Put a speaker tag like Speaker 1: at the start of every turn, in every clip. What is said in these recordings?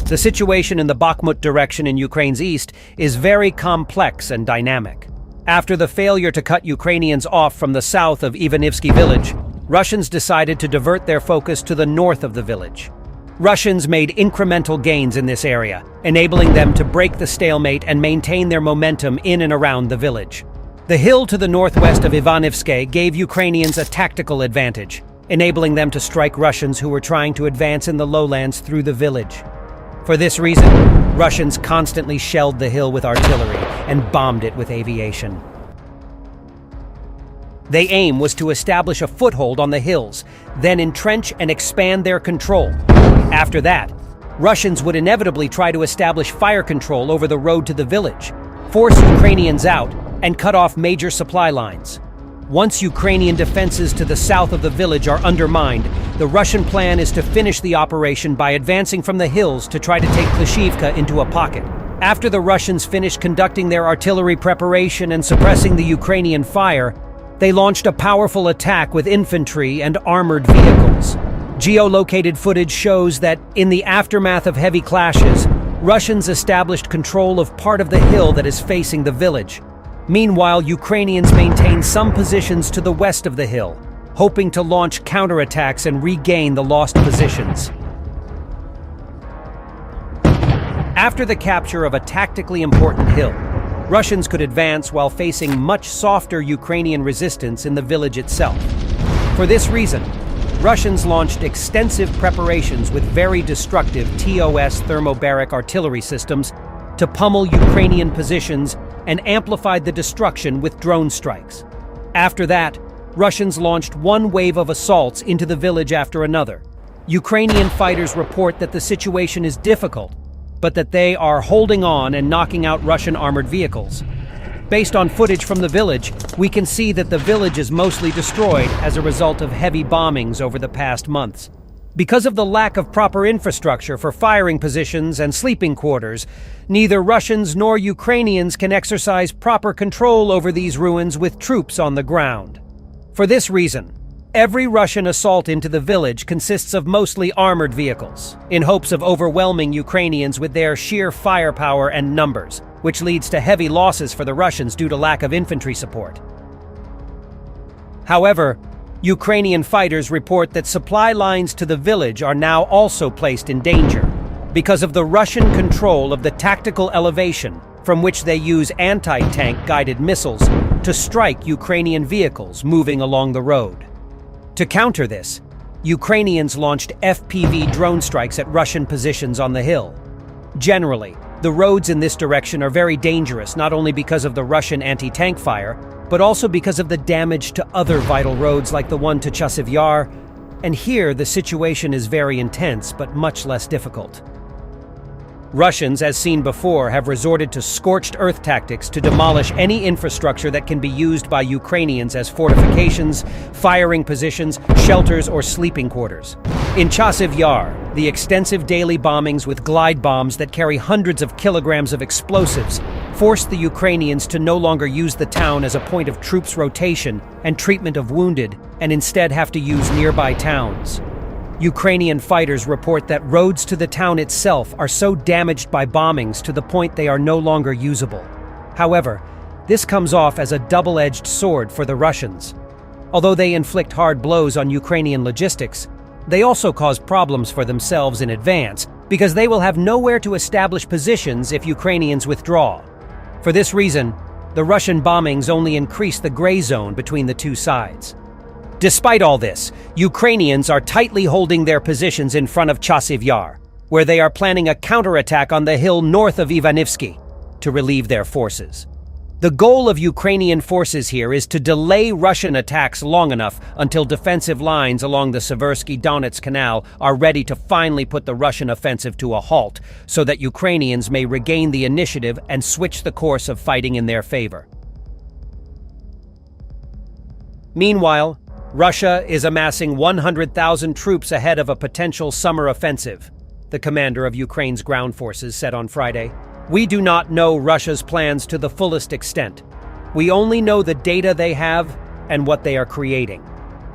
Speaker 1: The situation in the Bakhmut direction in Ukraine's east is very complex and dynamic. After the failure to cut Ukrainians off from the south of Ivanivsky village, Russians decided to divert their focus to the north of the village. Russians made incremental gains in this area, enabling them to break the stalemate and maintain their momentum in and around the village. The hill to the northwest of Ivanivsky gave Ukrainians a tactical advantage, enabling them to strike Russians who were trying to advance in the lowlands through the village. For this reason, Russians constantly shelled the hill with artillery and bombed it with aviation. Their aim was to establish a foothold on the hills, then entrench and expand their control. After that, Russians would inevitably try to establish fire control over the road to the village, force Ukrainians out, and cut off major supply lines. Once Ukrainian defenses to the south of the village are undermined, the Russian plan is to finish the operation by advancing from the hills to try to take Klishivka into a pocket. After the Russians finished conducting their artillery preparation and suppressing the Ukrainian fire, they launched a powerful attack with infantry and armored vehicles. Geolocated footage shows that, in the aftermath of heavy clashes, Russians established control of part of the hill that is facing the village. Meanwhile, Ukrainians maintained some positions to the west of the hill, hoping to launch counterattacks and regain the lost positions. After the capture of a tactically important hill, Russians could advance while facing much softer Ukrainian resistance in the village itself. For this reason, Russians launched extensive preparations with very destructive TOS thermobaric artillery systems to pummel Ukrainian positions and amplified the destruction with drone strikes. After that, Russians launched one wave of assaults into the village after another. Ukrainian fighters report that the situation is difficult, but that they are holding on and knocking out Russian armored vehicles. Based on footage from the village, we can see that the village is mostly destroyed as a result of heavy bombings over the past months. Because of the lack of proper infrastructure for firing positions and sleeping quarters, neither Russians nor Ukrainians can exercise proper control over these ruins with troops on the ground. For this reason, every Russian assault into the village consists of mostly armored vehicles, in hopes of overwhelming Ukrainians with their sheer firepower and numbers, which leads to heavy losses for the Russians due to lack of infantry support. However, Ukrainian fighters report that supply lines to the village are now also placed in danger because of the Russian control of the tactical elevation from which they use anti-tank guided missiles to strike Ukrainian vehicles moving along the road. To counter this, Ukrainians launched FPV drone strikes at Russian positions on the hill. Generally, the roads in this direction are very dangerous not only because of the Russian anti-tank fire, but also because of the damage to other vital roads like the one to Chasiv Yar, and here the situation is very intense but much less difficult. Russians, as seen before, have resorted to scorched earth tactics to demolish any infrastructure that can be used by Ukrainians as fortifications, firing positions, shelters, or sleeping quarters. In Chasiv Yar, the extensive daily bombings with glide bombs that carry hundreds of kilograms of explosives forced the Ukrainians to no longer use the town as a point of troops rotation and treatment of wounded, and instead have to use nearby towns. Ukrainian fighters report that roads to the town itself are so damaged by bombings to the point they are no longer usable. However, this comes off as a double-edged sword for the Russians. Although they inflict hard blows on Ukrainian logistics, they also cause problems for themselves in advance because they will have nowhere to establish positions if Ukrainians withdraw. For this reason, the Russian bombings only increase the gray zone between the two sides. Despite all this, Ukrainians are tightly holding their positions in front of Chasiv Yar, where they are planning a counterattack on the hill north of Ivanivsky to relieve their forces. The goal of Ukrainian forces here is to delay Russian attacks long enough until defensive lines along the Seversky-Donetsk Canal are ready to finally put the Russian offensive to a halt, so that Ukrainians may regain the initiative and switch the course of fighting in their favor. Meanwhile, Russia is amassing 100,000 troops ahead of a potential summer offensive, the commander of Ukraine's ground forces said on Friday. We do not know Russia's plans to the fullest extent. We only know the data they have and what they are creating.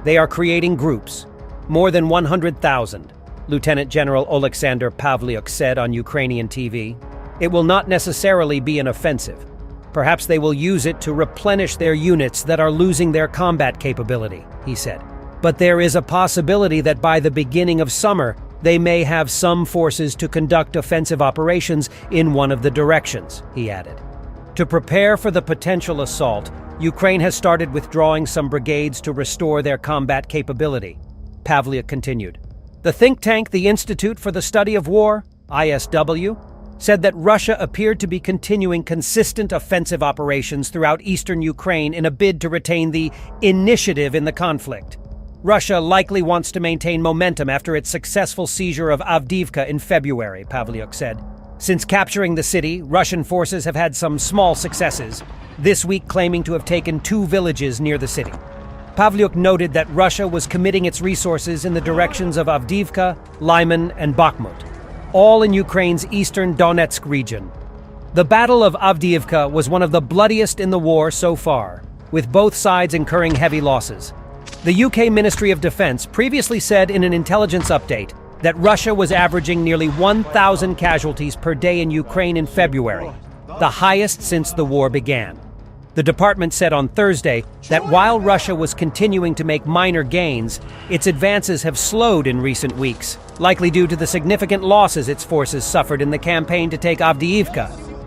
Speaker 1: They are creating groups, more than 100,000, Lieutenant General Oleksandr Pavlyuk said on Ukrainian TV. It will not necessarily be an offensive. Perhaps they will use it to replenish their units that are losing their combat capability, he said. But there is a possibility that by the beginning of summer, they may have some forces to conduct offensive operations in one of the directions, he added. To prepare for the potential assault, Ukraine has started withdrawing some brigades to restore their combat capability, Pavlyuk continued. The think tank, the Institute for the Study of War, ISW, said that Russia appeared to be continuing consistent offensive operations throughout eastern Ukraine in a bid to retain the initiative in the conflict. Russia likely wants to maintain momentum after its successful seizure of Avdiivka in February, Pavlyuk said. Since capturing the city, Russian forces have had some small successes, this week claiming to have taken 2 villages near the city. Pavlyuk noted that Russia was committing its resources in the directions of Avdiivka, Lyman, and Bakhmut, all in Ukraine's eastern Donetsk region. The Battle of Avdiivka was one of the bloodiest in the war so far, with both sides incurring heavy losses. The UK Ministry of Defense previously said in an intelligence update that Russia was averaging nearly 1,000 casualties per day in Ukraine in February, the highest since the war began. The department said on Thursday that while Russia was continuing to make minor gains, its advances have slowed in recent weeks, likely due to the significant losses its forces suffered in the campaign to take Avdiivka.